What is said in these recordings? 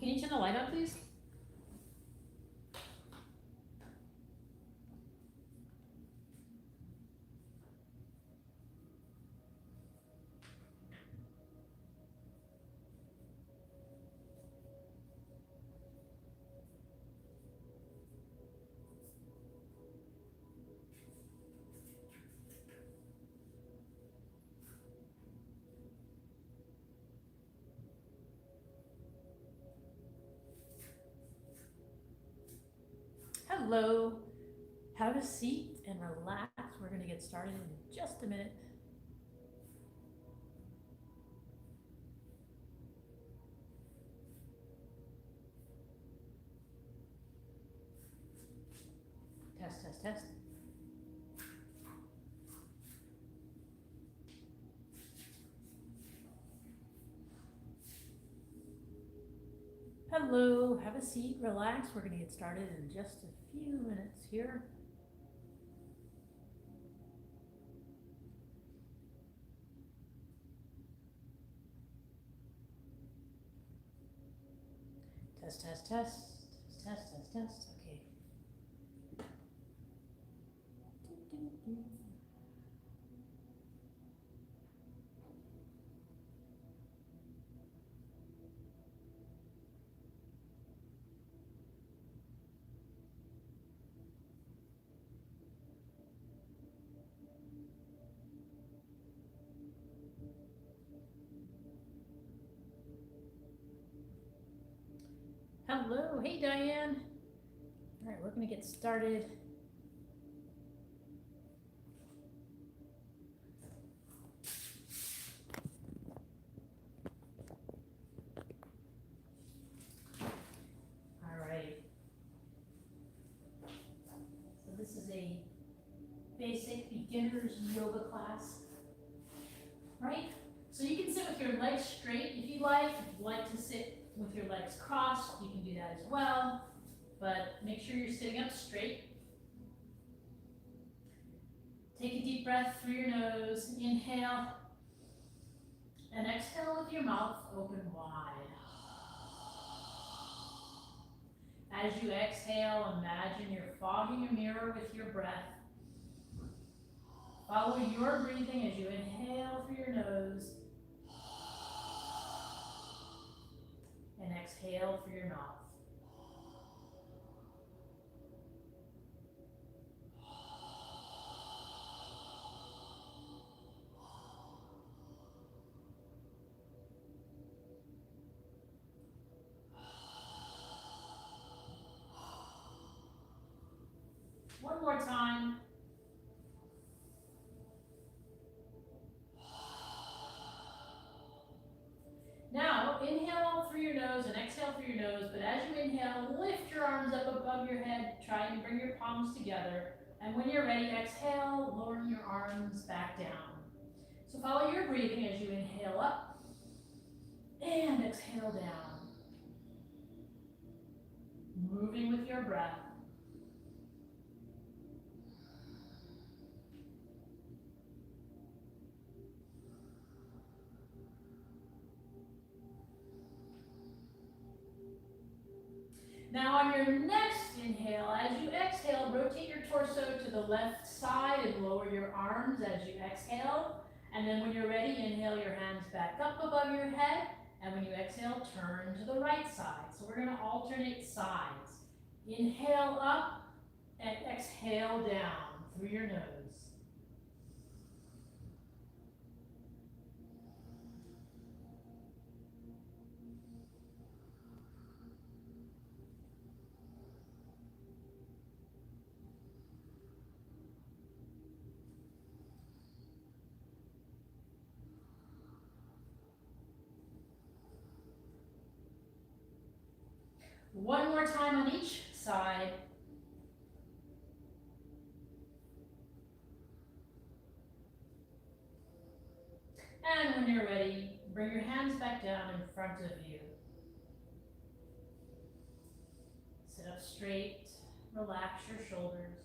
Can you turn the light on, please? Hello. Have a seat and relax. We're going to get started in just a minute. Test, test, test. Hello, have a seat, relax. We're going to get started in just a few minutes here. Test, test, test, test, test, test. Okay. Hello, hey Diane. All right, we're going to get started. All right. So this is a basic beginner's yoga class, right? So you can sit with your legs straight if you like. If you'd like to sit with your legs crossed, you can do that as well. But make sure you're sitting up straight. Take a deep breath through your nose. Inhale. And exhale with your mouth open wide. As you exhale, imagine you're fogging a mirror with your breath. Follow your breathing as you inhale through your nose and exhale through your mouth. One more time. Now, inhale through your nose and exhale through your nose, but as you inhale, lift your arms up above your head, try and bring your palms together, and when you're ready, exhale, lowering your arms back down. So follow your breathing as you inhale up and exhale down. Moving with your breath. Now on your next inhale, as you exhale, rotate your torso to the left side and lower your arms as you exhale. And then when you're ready, inhale your hands back up above your head. And when you exhale, turn to the right side. So we're going to alternate sides. Inhale up and exhale down through your nose. One more time on each side. And when you're ready, bring your hands back down in front of you. Sit up straight, relax your shoulders.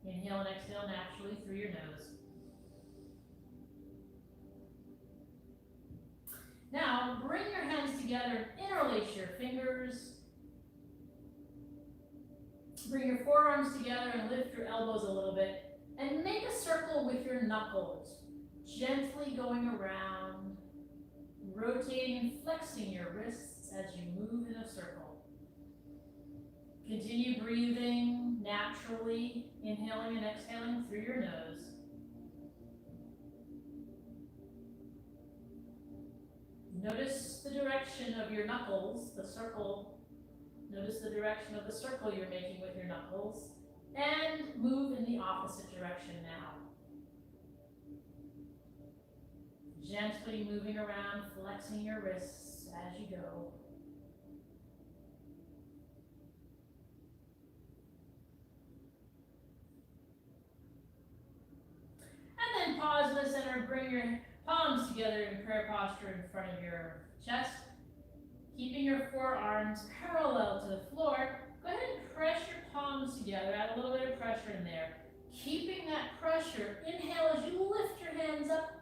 Inhale and exhale naturally through your nose. Now, bring your hands together and interlace interlace your fingers. Bring your forearms together and lift your elbows a little bit. And make a circle with your knuckles, gently going around, rotating and flexing your wrists as you move in a circle. Continue breathing naturally, inhaling and exhaling through your nose. Notice the direction of your knuckles, the circle. Notice the direction of the circle you're making with your knuckles. And move in the opposite direction now. Gently moving around, flexing your wrists as you go. And then pause in the center, bring your palms together in prayer posture in front of your chest. Keeping your forearms parallel to the floor, go ahead and press your palms together, add a little bit of pressure in there. Keeping that pressure, inhale as you lift your hands up,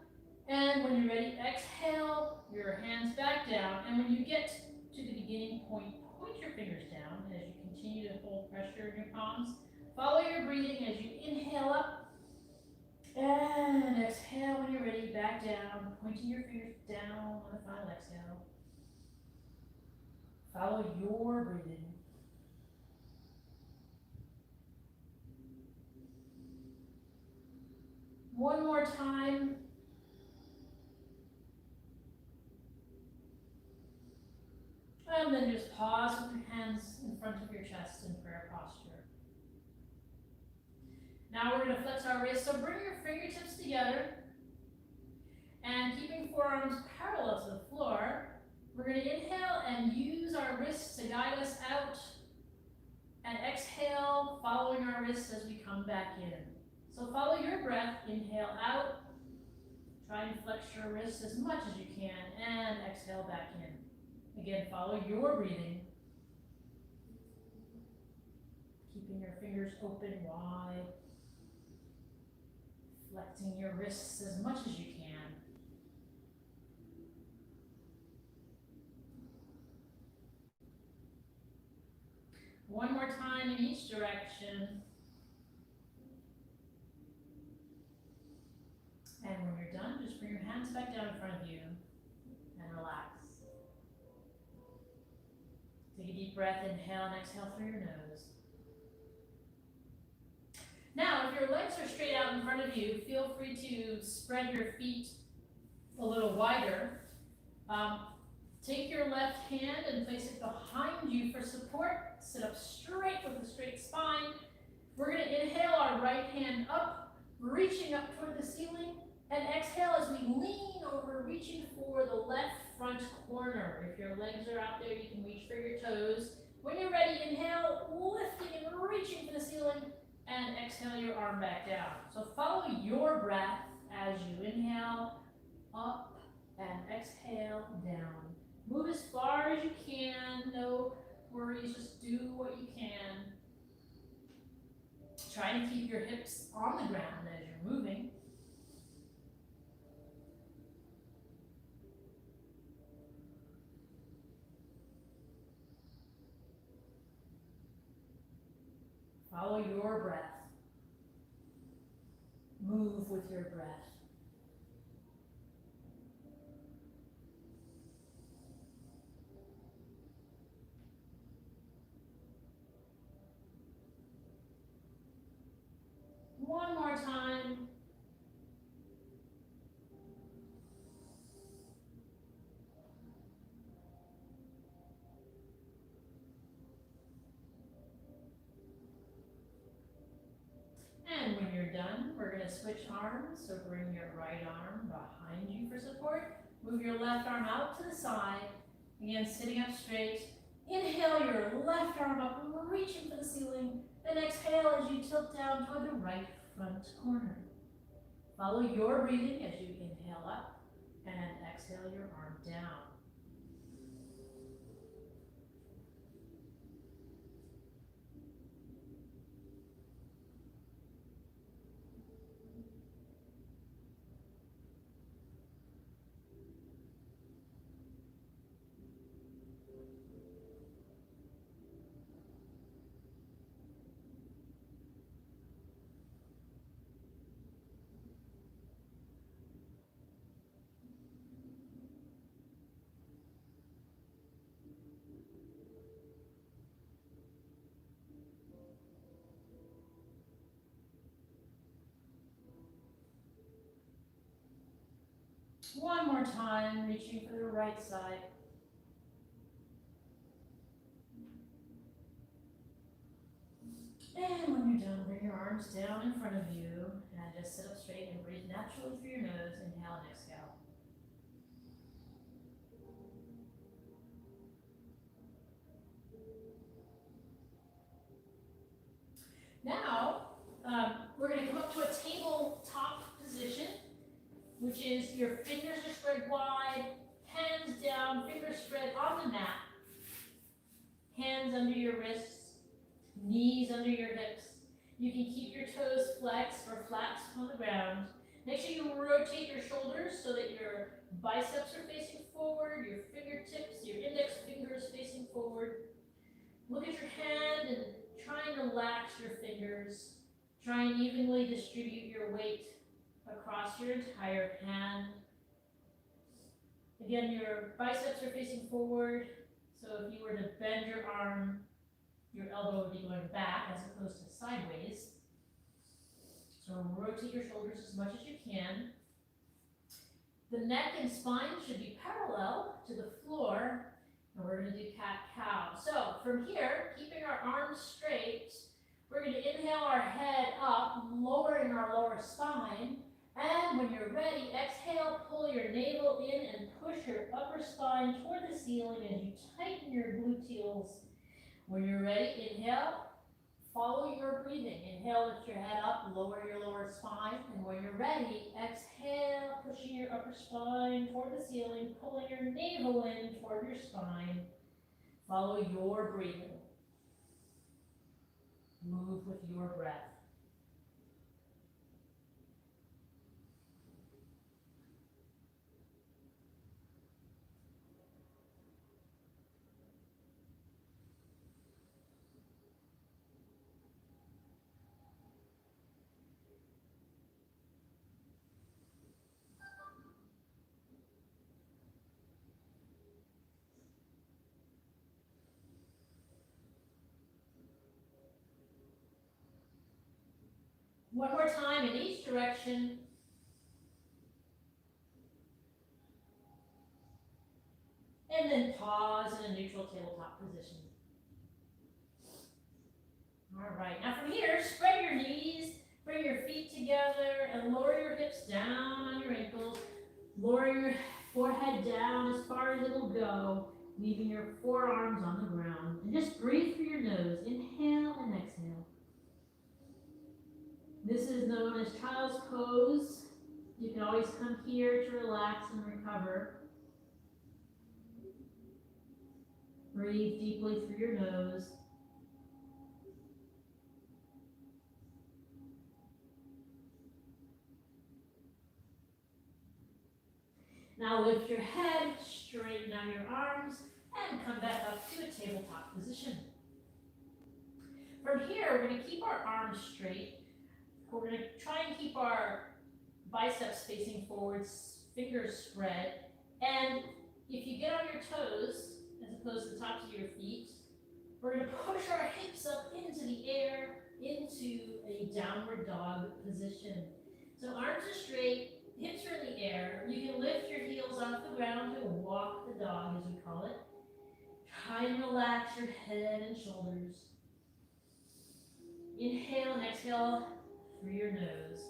and when you're ready, exhale your hands back down, and when you get to the beginning point, point your fingers down as you continue to hold pressure in your palms. Follow your breathing as you inhale up, and exhale when you're ready, back down, pointing your fingers down on the final exhale. Follow your breathing. One more time. And then just pause with your hands in front of your chest in prayer posture. Now we're going to flex our wrists, so bring your fingertips together. And keeping forearms parallel to the floor, we're going to inhale and use our wrists to guide us out. And exhale, following our wrists as we come back in. So follow your breath, inhale out. Try and flex your wrists as much as you can, and exhale back in. Again, follow your breathing. Keeping your fingers open wide. Flexing your wrists as much as you can. One more time in each direction. And when you're done, just bring your hands back down in front of you and relax. Take a deep breath, inhale and exhale through your nose. Now, if your legs are straight out in front of you, feel free to spread your feet a little wider. Take your left hand and place it behind you for support. Sit up straight with a straight spine. We're going to inhale our right hand up, reaching up toward the ceiling, and exhale as we lean over, reaching for the left front corner. If your legs are out there, you can reach for your toes. When you're ready, inhale, lifting and reaching for the ceiling, and exhale your arm back down. So follow your breath as you inhale, up, and exhale, down. Move as far as you can, no worries, just do what you can. Try to keep your hips on the ground as you're moving. Follow your breath. Move with your breath. One more time. And when you're done, we're going to switch arms. So bring your right arm behind you for support. Move your left arm out to the side. Again, sitting up straight. Inhale your left arm up, reaching for the ceiling. Then exhale as you tilt down toward the right front corner. Follow your breathing as you inhale up and exhale your arm down. One more time, reaching for the right side. And when you're done, bring your arms down in front of you and just sit up straight and breathe naturally through your nose. Inhale and exhale. Now, we're going to come up to a tabletop position, which is your fingers are spread wide, hands down, fingers spread on the mat, hands under your wrists, knees under your hips. You can keep your toes flexed or flat on the ground. Make sure you rotate your shoulders so that your biceps are facing forward, your fingertips, your index fingers facing forward. Look at your hand and try and relax your fingers. Try and evenly distribute your weight across your entire hand. Again, your biceps are facing forward, so if you were to bend your arm, your elbow would be going back as opposed to sideways. So rotate your shoulders as much as you can. The neck and spine should be parallel to the floor, and we're going to do cat-cow. So from here, keeping our arms straight, we're going to inhale our head up, lowering our lower spine. And when you're ready, exhale, pull your navel in and push your upper spine toward the ceiling as you tighten your gluteals. When you're ready, inhale, follow your breathing. Inhale, lift your head up, lower your lower spine. And when you're ready, exhale, pushing your upper spine toward the ceiling, pulling your navel in toward your spine. Follow your breathing. Move with your breath. One more time in each direction. And then pause in a neutral tabletop position. All right, now from here, spread your knees, bring your feet together, and lower your hips down on your ankles. Lower your forehead down as far as it'll go, leaving your forearms on the ground. And just breathe through your nose. Inhale and exhale. This is known as child's pose. You can always come here to relax and recover. Breathe deeply through your nose. Now lift your head, straighten out your arms, and come back up to a tabletop position. From here, we're going to keep our arms straight. We're going to try and keep our biceps facing forward, fingers spread. And if you get on your toes, as opposed to the tops of your feet, we're going to push our hips up into the air, into a downward dog position. So arms are straight, hips are in the air. You can lift your heels off the ground to walk the dog, as we call it. Try and relax your head and shoulders. Inhale and exhale through your nose.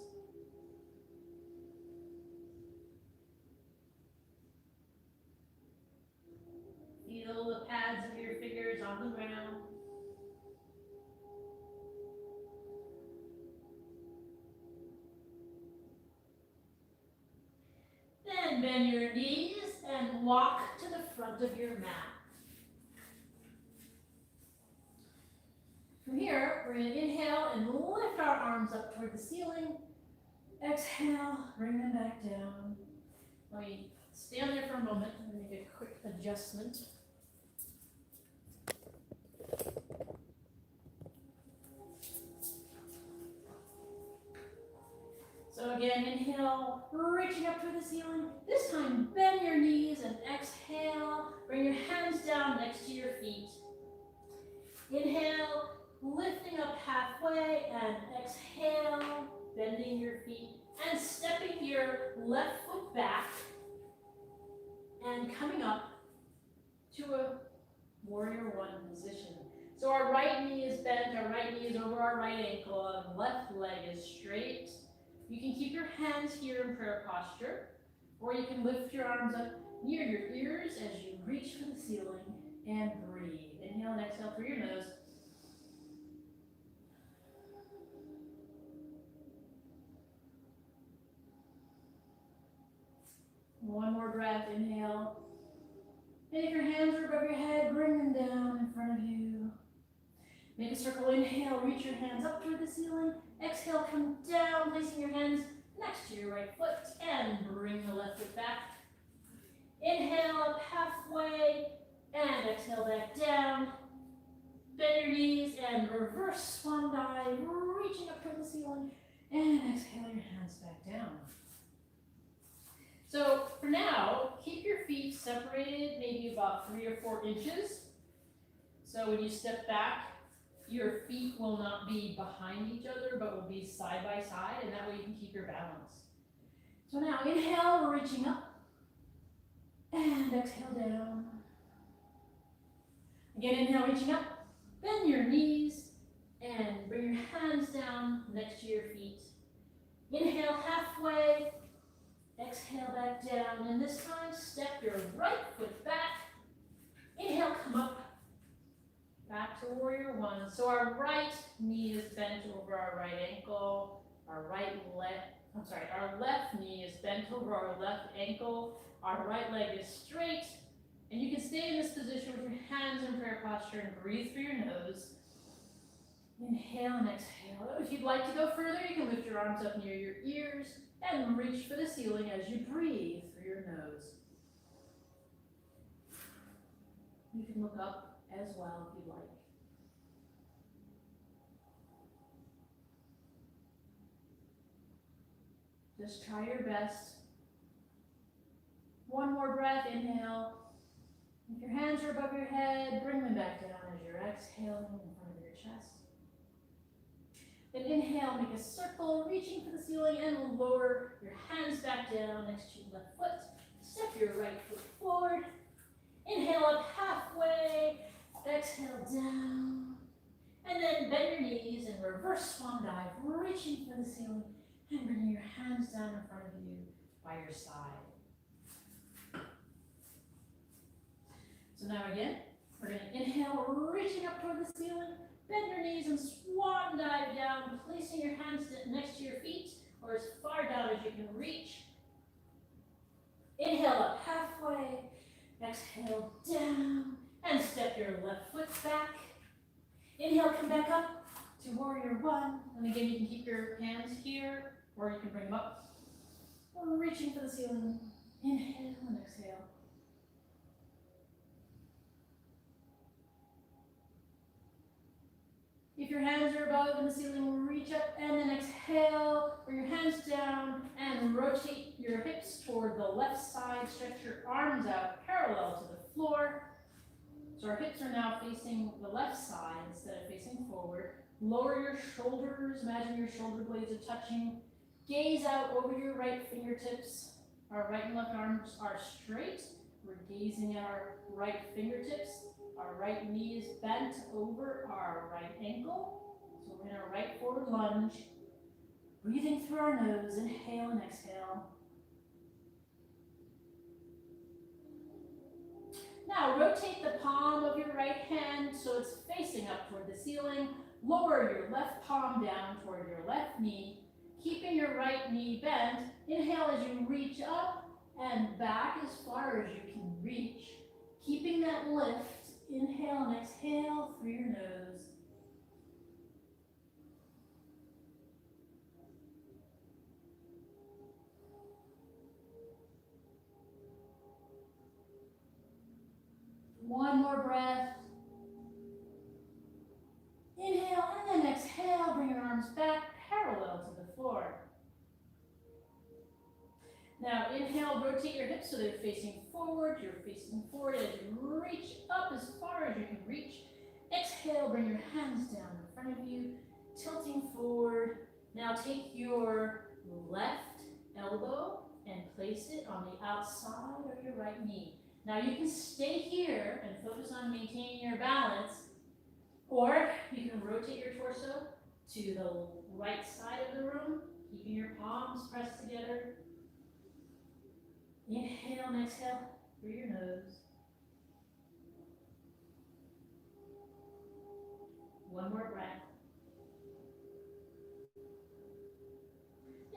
Feel the pads of your fingers on the ground. Then bend your knees and walk to the front of your mat. From here, we're going to inhale and lift our arms up toward the ceiling. Exhale, bring them back down. Let me stand there for a moment and make a quick adjustment. So again, inhale, reaching up toward the ceiling. This time, bend your knees and exhale. Bring your hands down next to your feet. Inhale, lifting up halfway, and exhale, bending your feet and stepping your left foot back You can keep your hands here in prayer posture, or you can lift your arms up near your ears as you reach for the ceiling and breathe. Inhale and exhale through your nose. One more breath, inhale. And if your hands are above your head, bring them down in front of you. Make a circle, inhale, reach your hands up toward the ceiling. Exhale, come down, placing your hands next to your right foot, and bring the left foot back. Inhale up halfway, and exhale back down. Bend your knees and reverse swan dive, reaching up toward the ceiling, and exhale your hands back down. So for now, keep your feet separated maybe about 3 or 4 inches. So when you step back, your feet will not be behind each other, but will be side by side, and that way you can keep your balance. So now inhale, we're reaching up, and exhale down. Again, inhale, reaching up, bend your knees, and bring your hands down next to your feet. Inhale halfway, exhale back down, and this time step your right foot back. Inhale, come up. Back to warrior one. So our right knee is bent over our right ankle. Our left knee is bent over our left ankle. Our right leg is straight. And you can stay in this position with your hands in prayer posture and breathe through your nose. Inhale and exhale. If you'd like to go further, you can lift your arms up near your ears and reach for the ceiling as you breathe through your nose. You can look up as well if you'd like. Just try your best. One more breath, inhale. If your hands are above your head, bring them back down as you're exhaling in front of your chest. Then inhale, make a circle, reaching for the ceiling, and lower your hands back down next to your left foot. Step your right foot forward. Inhale up halfway. Exhale down, and then bend your knees and reverse swan dive, reaching for the ceiling and bringing your hands down in front of you by your side. So now again, we're going to inhale, reaching up toward the ceiling, bend your knees and swan dive down, placing your hands next to your feet or as far down as you can reach. Inhale up halfway, exhale down, and step your left foot back. Inhale, come back up to warrior one. And again, you can keep your hands here, or you can bring them up. Reaching for the ceiling. Inhale and exhale. If your hands are above in the ceiling, reach up and then exhale. Bring your hands down and rotate your hips toward the left side. Stretch your arms out parallel to the floor. So our hips are now facing the left side instead of facing forward. Lower your shoulders. Imagine your shoulder blades are touching. Gaze out over your right fingertips. Our right and left arms are straight. We're gazing at our right fingertips. Our right knee is bent over our right ankle. So we're in our right forward lunge. Breathing through our nose, inhale and exhale. Now rotate the palm of your right hand so it's facing up toward the ceiling. Lower your left palm down toward your left knee, keeping your right knee bent. Inhale as you reach up and back as far as you can reach. Keeping that lift, inhale and exhale through your nose. One more breath. Inhale and then exhale. Bring your arms back parallel to the floor. Now inhale, rotate your hips so they're facing forward. You're facing forward as you reach up as far as you can reach. Exhale, bring your hands down in front of you, tilting forward. Now take your left elbow and place it on the outside of your right knee. Now you can stay here and focus on maintaining your balance, or you can rotate your torso to the right side of the room keeping your palms pressed together. Inhale and exhale through your nose. One more breath.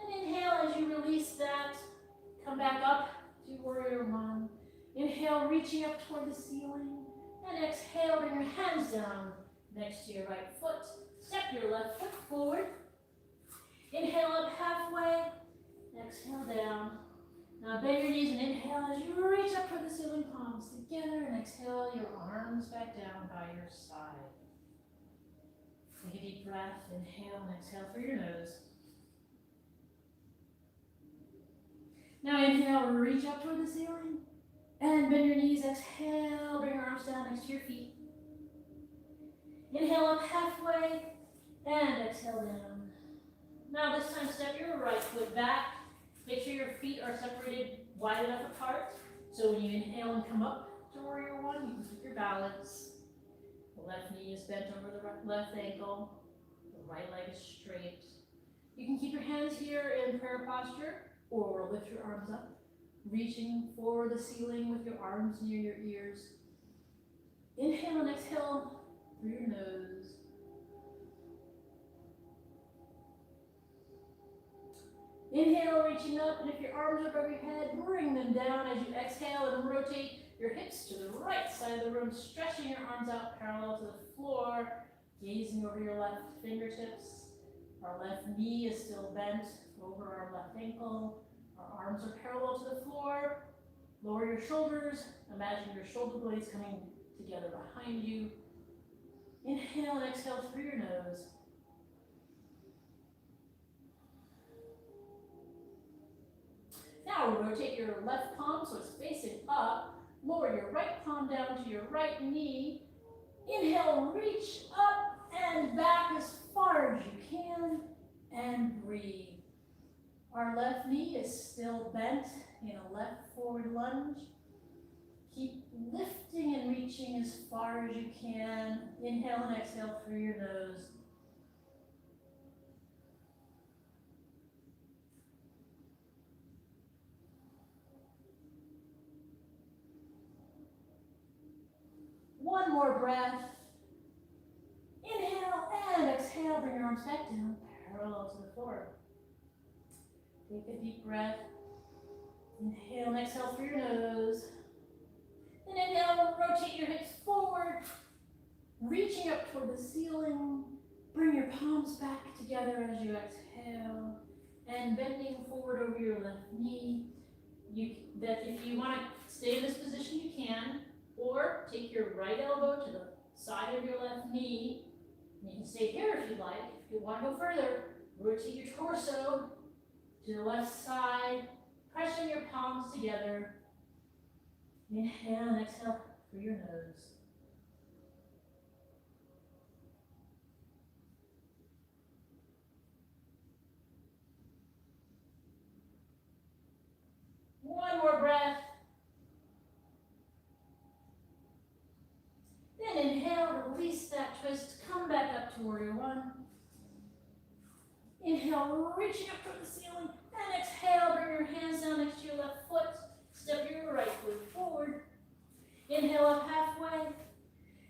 And inhale as you release that. Come back up to warrior one. Inhale, reaching up toward the ceiling. And exhale, bring your hands down next to your right foot. Step your left foot forward. Inhale up halfway. Exhale down. Now bend your knees and inhale as you reach up toward the ceiling, palms together, and exhale your arms back down by your side. Take a deep breath, inhale and exhale through your nose. Now inhale, reach up toward the ceiling, and bend your knees, exhale, bring your arms down next to your feet. Inhale up halfway, and exhale down. Now this time step your right foot back. Make sure your feet are separated wide enough apart. So when you inhale and come up to warrior one, you can keep your balance. The left knee is bent over the left ankle. The right leg is straight. You can keep your hands here in prayer posture or lift your arms up, reaching for the ceiling with your arms near your ears. Inhale and exhale through your nose. Inhale, reaching up, and if your arms are above your head, bring them down as you exhale and rotate your hips to the right side of the room, stretching your arms out parallel to the floor, gazing over your left fingertips. Our left knee is still bent over our left ankle. Our arms are parallel to the floor. Lower your shoulders. Imagine your shoulder blades coming together behind you. Inhale and exhale through your nose. Now rotate your left palm so it's facing up. Lower your right palm down to your right knee. Inhale, reach up and back as far as you can, and breathe. Our left knee is still bent in a left forward lunge. Keep lifting and reaching as far as you can. Inhale and exhale through your nose. One more breath. Inhale and exhale. Bring your arms back down, parallel to the floor. Take a deep breath. Inhale and exhale through your nose. Then inhale, rotate your hips forward, reaching up toward the ceiling. Bring your palms back together as you exhale, and bending forward over your left knee. If you want to stay in this position, you can. Or take your right elbow to the side of your left knee. And you can stay here if you like. If you want to go further, rotate your torso to the left side, pressing your palms together. Inhale and exhale through your nose. One more breath. Then inhale, release that twist, come back up to warrior one. Inhale, reaching up toward the ceiling, and exhale, bring your hands down next to your left foot, step your right foot forward. Inhale up halfway,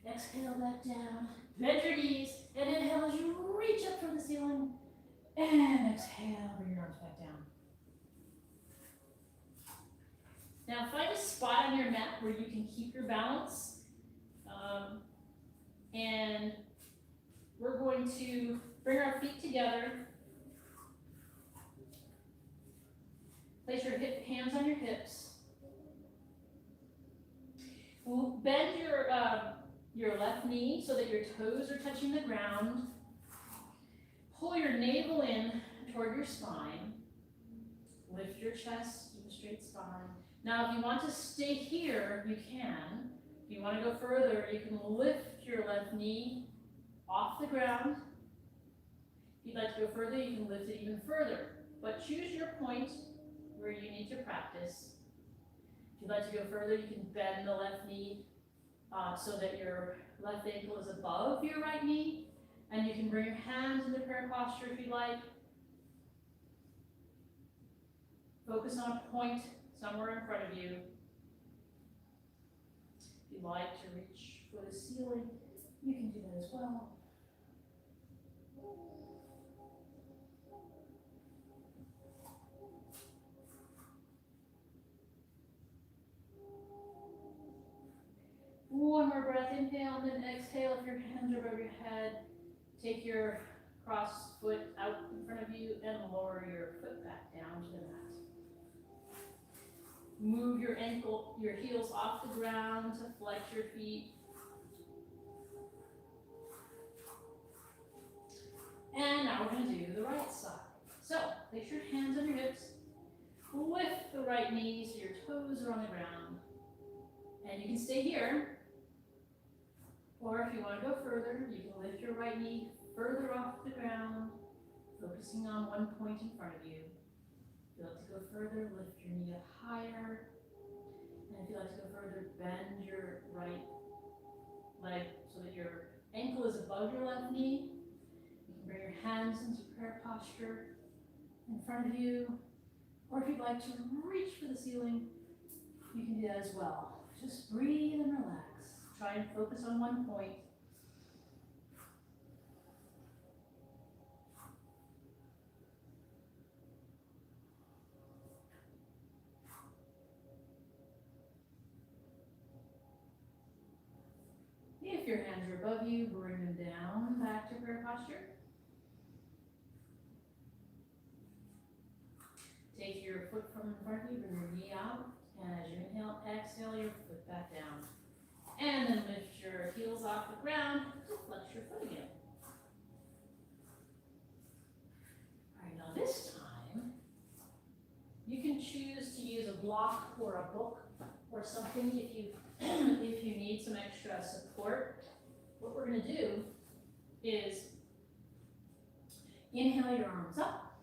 exhale back down, bend your knees, and inhale as you reach up toward the ceiling, and exhale, bring your arms back down. Now find a spot on your mat where you can keep your balance. And we're going to bring our feet together. Place your hands on your hips. We'll bend your left knee so that your toes are touching the ground. Pull your navel in toward your spine. Lift your chest to a straight spine. Now, if you want to stay here, you can. If you want to go further, you can lift your left knee off the ground. If you'd like to go further, you can lift it even further. But choose your point where you need to practice. If you'd like to go further, you can bend the left knee so that your left ankle is above your right knee. And you can bring your hands into prayer posture if you like. Focus on a point somewhere in front of you. If you'd like to reach for the ceiling, you can do that as well. One more breath, inhale, and then exhale. If your hands are above your head, take your cross foot out in front of you and lower your foot back down to the mat. Move your heels off the ground to flex your feet. And now we're going to do the right side. So, place your hands on your hips. Lift the right knee so your toes are on the ground. And you can stay here. Or if you want to go further, you can lift your right knee further off the ground, focusing on one point in front of you. If you'd like to go further, lift your knee up higher. And if you'd like to go further, bend your right leg so that your ankle is above your left knee. You can bring your hands into prayer posture in front of you. Or if you'd like to reach for the ceiling, you can do that as well. Just breathe and relax. Try and focus on one point. If your hands are above you, bring them down back to prayer posture. Take your foot from in front of you, bring your knee out, and as you inhale, exhale your foot back down. And then lift your heels off the ground to flex your foot again. All right, now this time, you can choose to use a block or a book or something if you need some extra support. What we're going to do is inhale your arms up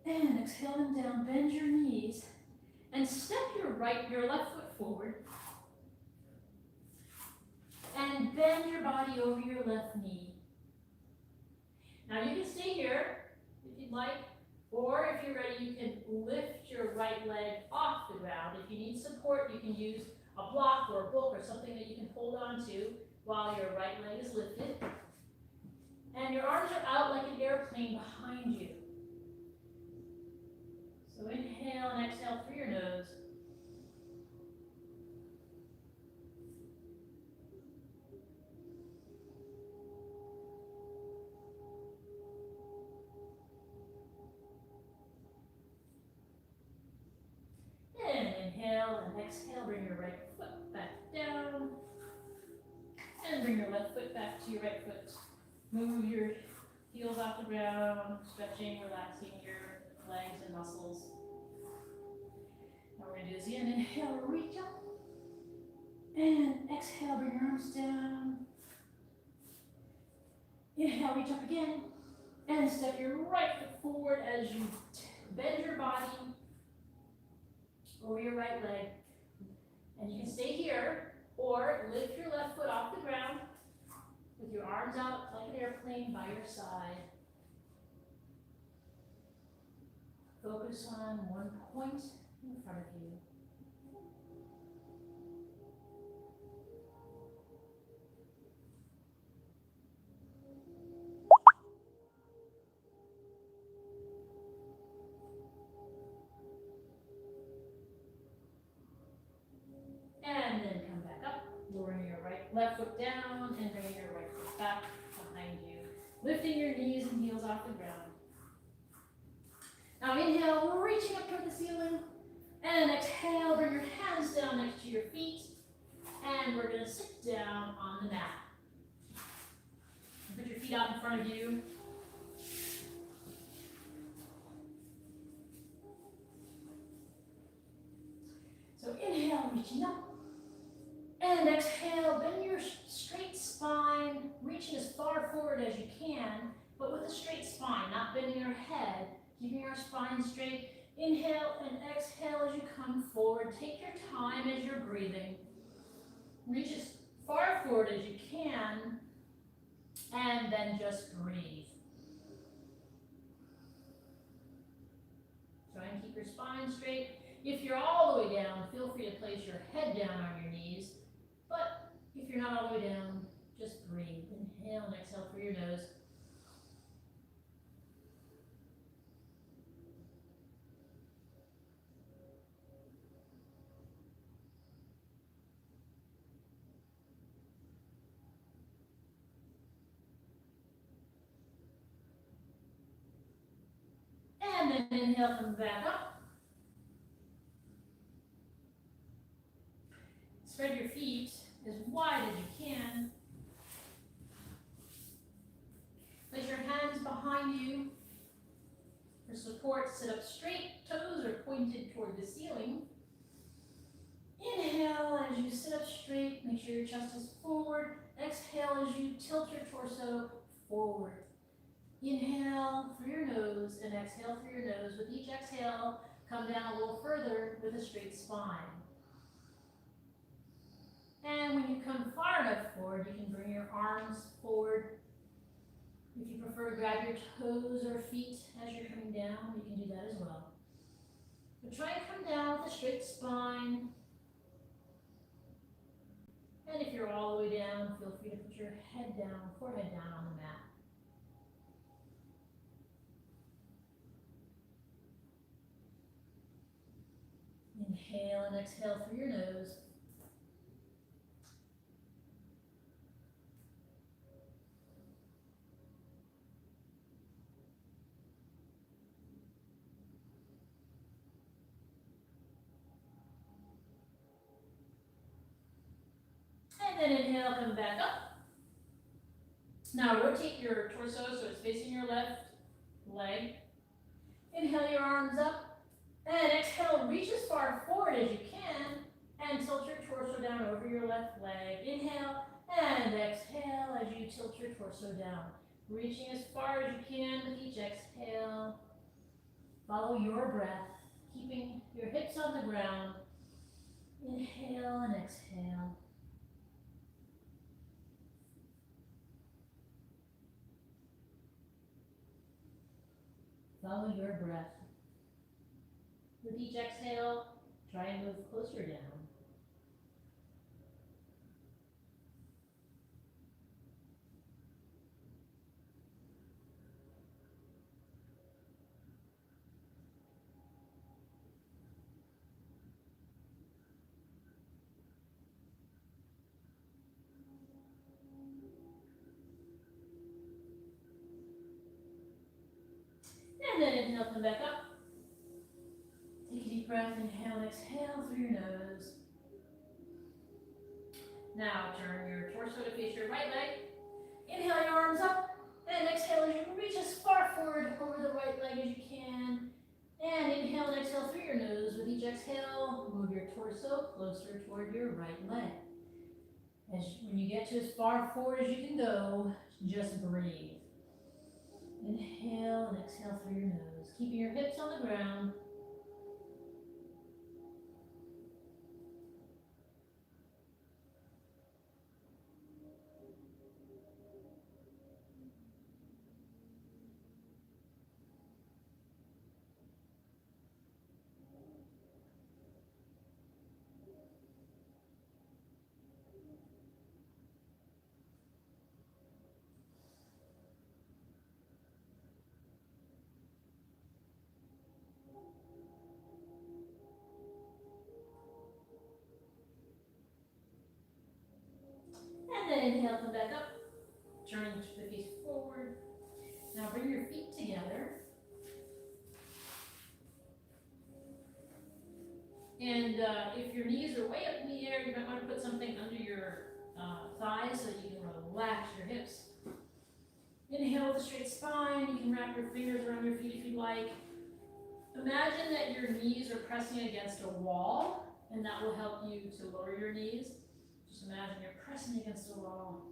and exhale them down, bend your knees, and step your left foot forward. And bend your body over your left knee. Now you can stay here if you'd like, or if you're ready, you can lift your right leg off the ground. If you need support, you can use a block or a book or something that you can hold on to while your right leg is lifted. And your arms are out like an airplane behind you. So inhale and exhale through your nose. Inhale and exhale, bring your right foot back down. And bring your left foot back to your right foot. Move your heels off the ground, stretching, relaxing your legs and muscles. Now we're going to do this again. Inhale, reach up. And exhale, bring your arms down. Inhale, reach up again. And step your right foot forward as you bend your body over your right leg. And you can stay here or lift your left foot off the ground with your arms out like an airplane by your side. Focus on one point in front of you. And then come back up, lowering your left foot down and bringing your right foot back behind you. Lifting your knees and heels off the ground. Now inhale, reaching up toward the ceiling. And exhale, bring your hands down next to your feet. And we're going to sit down on the mat. Put your feet out in front of you. So inhale, reaching up. And exhale, bend your straight spine, reaching as far forward as you can, but with a straight spine, not bending your head, keeping your spine straight. Inhale and exhale as you come forward. Take your time as you're breathing. Reach as far forward as you can, and then just breathe. Try and keep your spine straight. If you're all the way down, feel free to place your head down on your knees. But if you're not all the way down, just breathe. Inhale and exhale through your nose. And then inhale, come back up. Spread your feet as wide as you can. Place your hands behind you for support. Sit up straight. Toes are pointed toward the ceiling. Inhale as you sit up straight. Make sure your chest is forward. Exhale as you tilt your torso forward. Inhale through your nose and exhale through your nose. With each exhale, come down a little further with a straight spine. And when you come far enough forward, you can bring your arms forward. If you prefer, grab your toes or feet as you're coming down. You can do that as well. But try and come down with a straight spine. And if you're all the way down, feel free to put your head down, forehead down on the mat. Inhale and exhale through your nose. And then inhale, come back up. Now rotate your torso so it's facing your left leg. Inhale your arms up. And exhale, reach as far forward as you can and tilt your torso down over your left leg. Inhale and exhale as you tilt your torso down. Reaching as far as you can with each exhale. Follow your breath, keeping your hips on the ground. Inhale and exhale. Follow your breath. With each exhale, try and move closer down. And then inhale, come back up. Take a deep breath, inhale and exhale through your nose. Now turn your torso to face your right leg. Inhale your arms up, and exhale as you reach as far forward over the right leg as you can. And inhale and exhale through your nose. With each exhale, move your torso closer toward your right leg. When you get to as far forward as you can go, just breathe. Inhale and exhale through your nose, keeping your hips on the ground. And then inhale, come back up. Turn the face forward. Now bring your feet together. And if your knees are way up in the air, you might want to put something under your thighs so that you can relax your hips. Inhale with a straight spine. You can wrap your fingers around your feet if you'd like. Imagine that your knees are pressing against a wall, and that will help you to lower your knees. Just imagine you're pressing against a wall.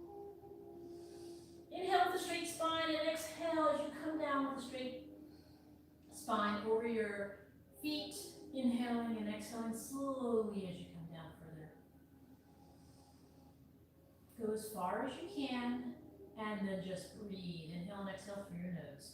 Inhale with a straight spine, and exhale as you come down with a straight spine over your feet. Inhaling and exhaling slowly as you come down further. Go as far as you can, and then just breathe. Inhale and exhale through your nose.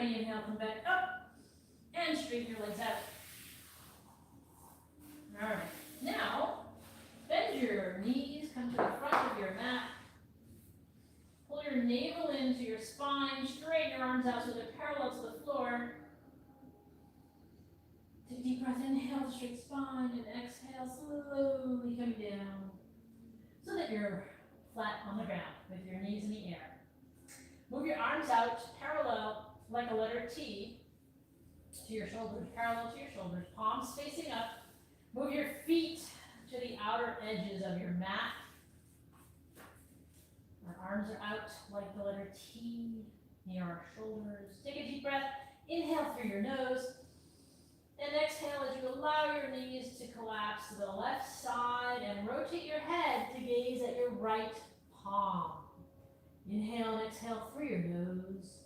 ready, inhale, come back up and straighten your legs out. All right, now bend your knees, come to the front of your mat. Pull your navel into your spine, straighten your arms out so they're parallel to the floor. Take a deep breath, inhale, straight spine, and exhale, slowly come down so that you're flat on the ground with your knees in the air. Move your arms out parallel like a letter T to your shoulders, parallel to your shoulders, palms facing up. Move your feet to the outer edges of your mat. Our arms are out like the letter T near our shoulders. Take a deep breath, inhale through your nose, and exhale as you allow your knees to collapse to the left side and rotate your head to gaze at your right palm. Inhale and exhale through your nose.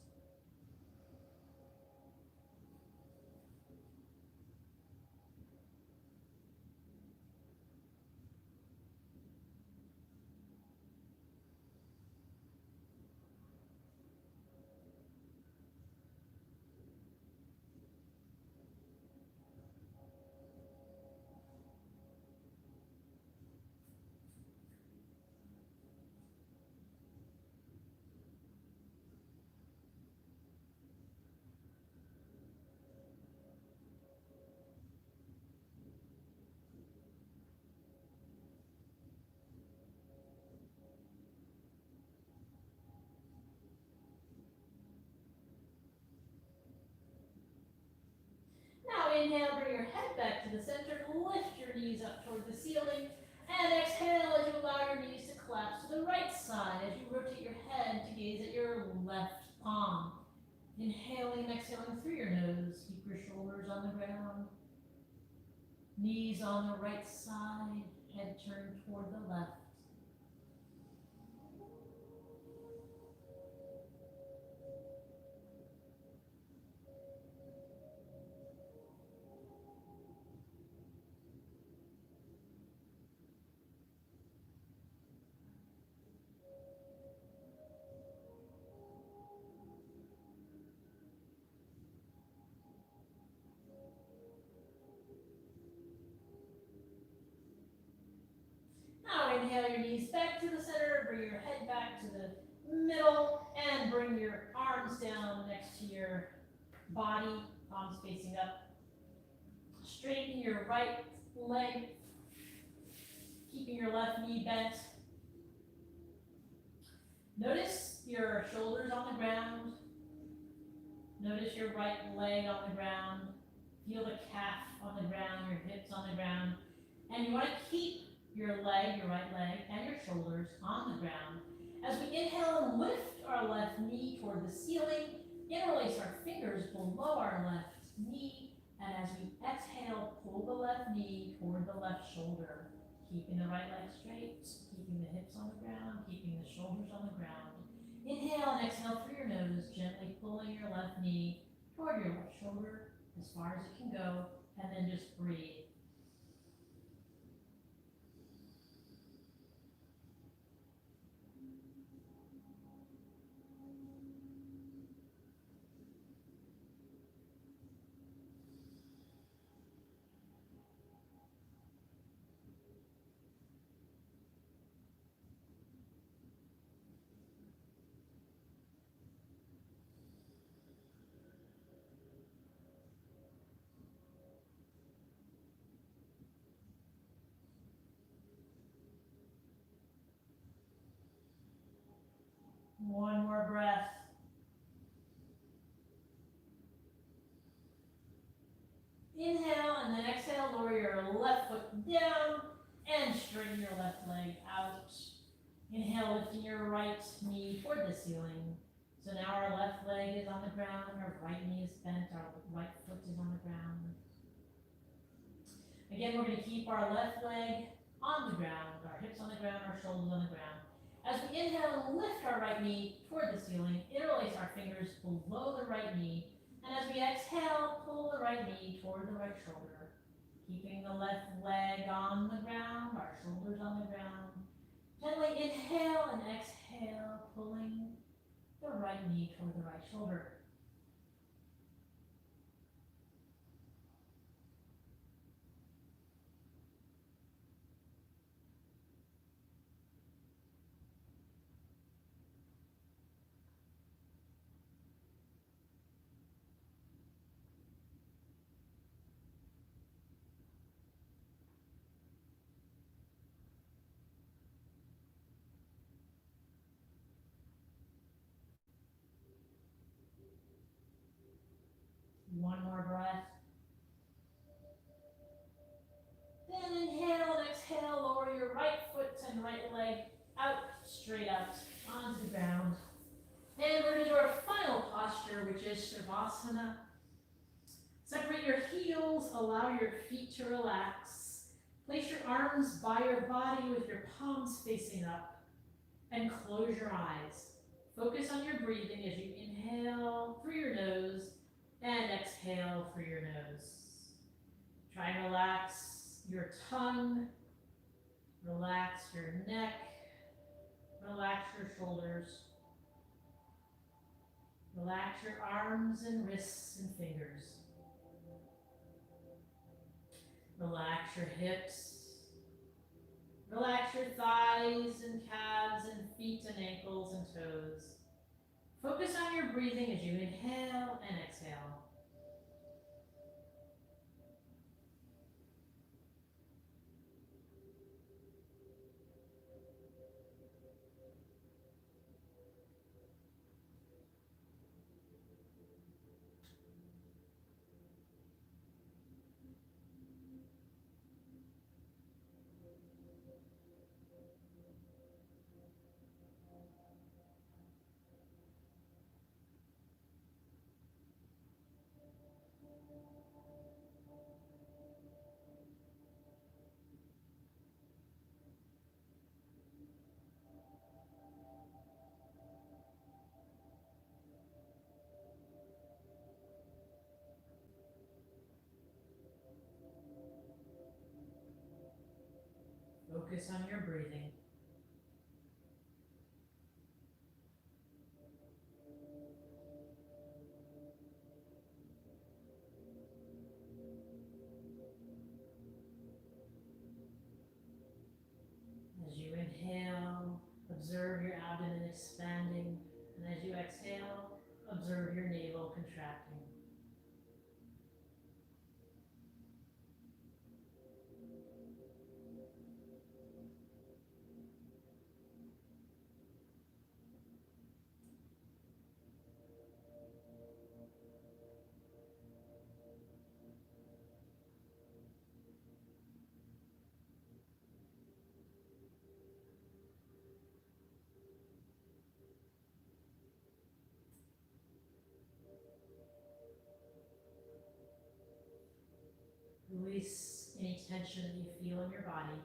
Now inhale, bring your head back to the center, lift your knees up toward the ceiling, and exhale as you allow your knees to collapse to the right side as you rotate your head to gaze at your left palm. Inhaling and exhaling through your nose, keep your shoulders on the ground, knees on the right side, head turned toward the left. Now inhale your knees back to the center, bring your head back to the middle, and bring your arms down next to your body, palms facing up. Straighten your right leg, keeping your left knee bent. Notice your shoulders on the ground. Notice your right leg on the ground. Feel the calf on the ground, your hips on the ground. And you want to keep your leg, your right leg, and your shoulders on the ground. As we inhale and lift our left knee toward the ceiling, interlace our fingers below our left knee, and as we exhale, pull the left knee toward the left shoulder, keeping the right leg straight, keeping the hips on the ground, keeping the shoulders on the ground. Inhale and exhale through your nose, gently pulling your left knee toward your left shoulder as far as it can go, and then just breathe. One more breath. Inhale and then exhale, lower your left foot down and straighten your left leg out. Inhale, lifting your right knee toward the ceiling. So now our left leg is on the ground, our right knee is bent, our right foot is on the ground. Again, we're going to keep our left leg on the ground, our hips on the ground, our shoulders on the ground. As we inhale, lift our right knee toward the ceiling, interlace our fingers below the right knee, and as we exhale, pull the right knee toward the right shoulder, keeping the left leg on the ground, our shoulders on the ground. Gently inhale and exhale, pulling the right knee toward the right shoulder. which is Shavasana. Separate your heels, allow your feet to relax. Place your arms by your body with your palms facing up and close your eyes. Focus on your breathing as you inhale through your nose and exhale through your nose. Try and relax your tongue, relax your neck, relax your shoulders, relax your arms and wrists and fingers. Relax your hips, relax your thighs and calves and feet and ankles and toes. Focus on your breathing as you inhale and exhale. Focus on your breathing. As you inhale, observe your abdomen expanding, and as you exhale, observe your navel contracting. Release any tension that you feel in your body.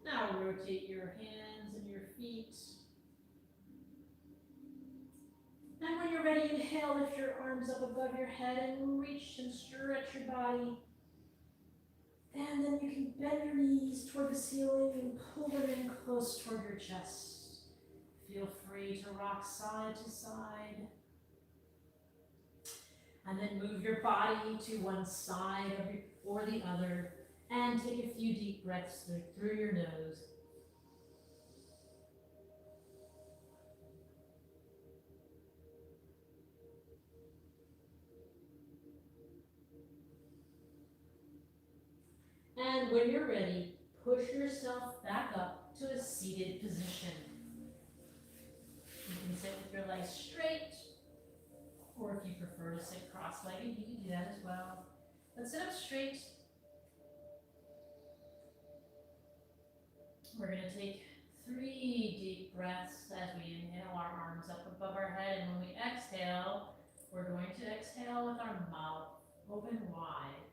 Now rotate your hands and your feet. And when you're ready, inhale, lift your arms up above your head and reach and stretch your body. And then you can bend your knees toward the ceiling and pull them in close toward your chest. Feel free to rock side to side. And then move your body to one side or the other. And take a few deep breaths through your nose. And when you're ready, push yourself back up to a seated position. You can sit with your legs straight, or if you prefer to sit cross-legged, you can do that as well. But sit up straight. We're going to take 3 deep breaths as we inhale our arms up above our head, and when we exhale, we're going to exhale with our mouth open wide.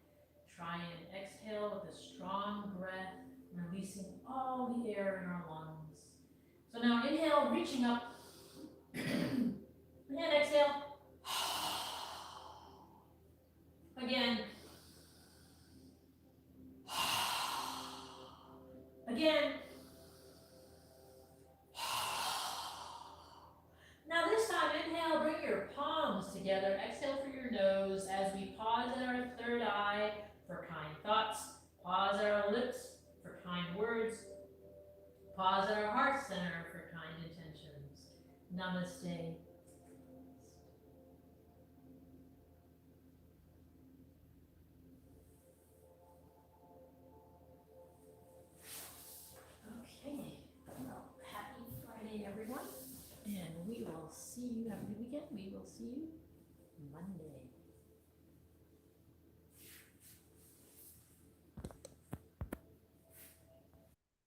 Try and exhale with a strong breath, releasing all the air in our lungs. So now inhale, reaching up, and exhale. Again. Again. Now this time, inhale, bring your palms together. Exhale through your nose as we pause in our third eye for kind thoughts. Pause at our lips for kind words. Pause at our heart center for kind intentions. Namaste. see you. Have a good weekend. We will see you Monday.